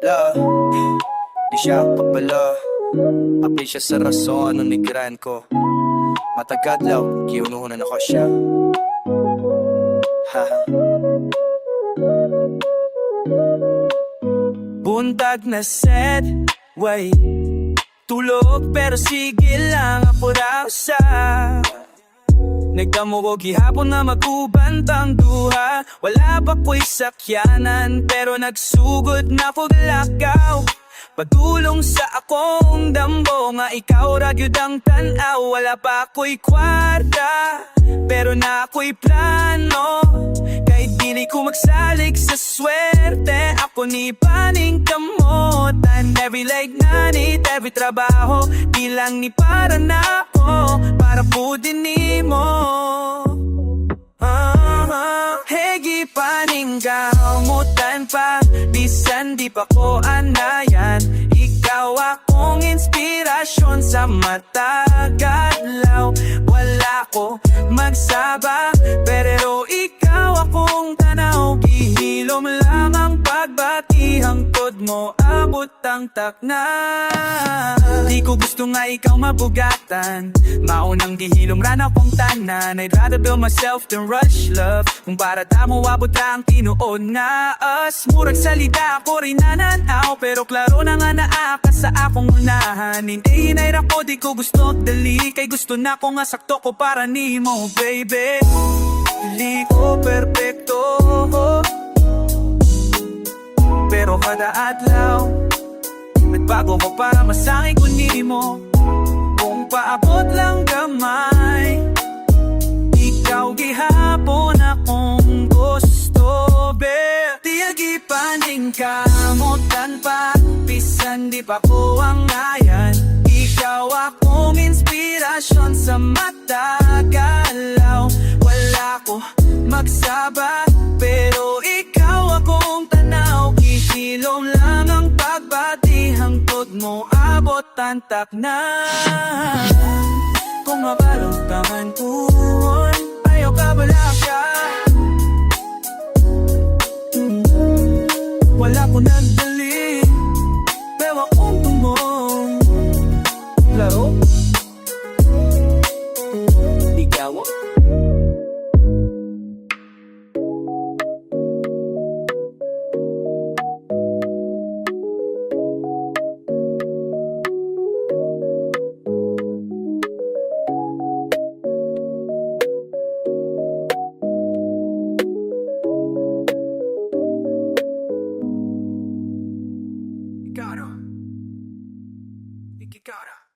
La, di siya papala. Api siya sa rason nung nigran ko. Matagadlaw, kiunuhunan ako siya. Haha. Buntag na set, wait. Tulog pero sige lang ako raw sa. Nagdamo ko gihapon na magubantang duha. Wala pa ko'y sakyanan pero nagsugod na ko galakaw. Padulong sa akong dambo nga ikaw ragyod ang tanaw. Wala pa ko'y kwarta pero na ako'y plano. Kahit dili ko magsalig sa swerte, ako ni paning kamot. And every late night, every trabaho, di lang ni para na ako, para po din ni mo. Hegi paning kamutan pa, bisan di pa ko anayan. Ikaw akong inspirasyon sa matagadlaw. Wala ko magsaba, pero ikaw akong tanaw. Gihilom lang ang pagbati, hangtod mo abot ang takna. Di ko gusto nga ikaw mabugatan, maunang gihilom ran akong tanan. I'd rather build myself than rush love. Kung para tamo abot ang tinuod nga us. Murag salita ako rin nananaw, pero klaro na nga naaka sa akong unahan. Hindi hinayra ko, di ko gusto dali, kay gusto na ko nga sakto ko para ni mo, baby. Hindi ko perfecto, pero kada adlaw nagbago ko para masangi ko ni mo. Kung paabot lang gamay, ikaw gihapon akong gusto, be. Tiyagi paning kamutan pa, bisan di pa ko ang ayan. Ikaw akong inspirasyon sa matagalaw. Wala ko magsaba, pero ikaw akong tanaw. Kisilom lang ang pagbati, hangtod mo abot ang takna. Kung mabalong tangan kuhon, ayaw ka bala ka. Wala ko nagdali, pero akong tumong laro. Ikaw Ikaw, Ikaw.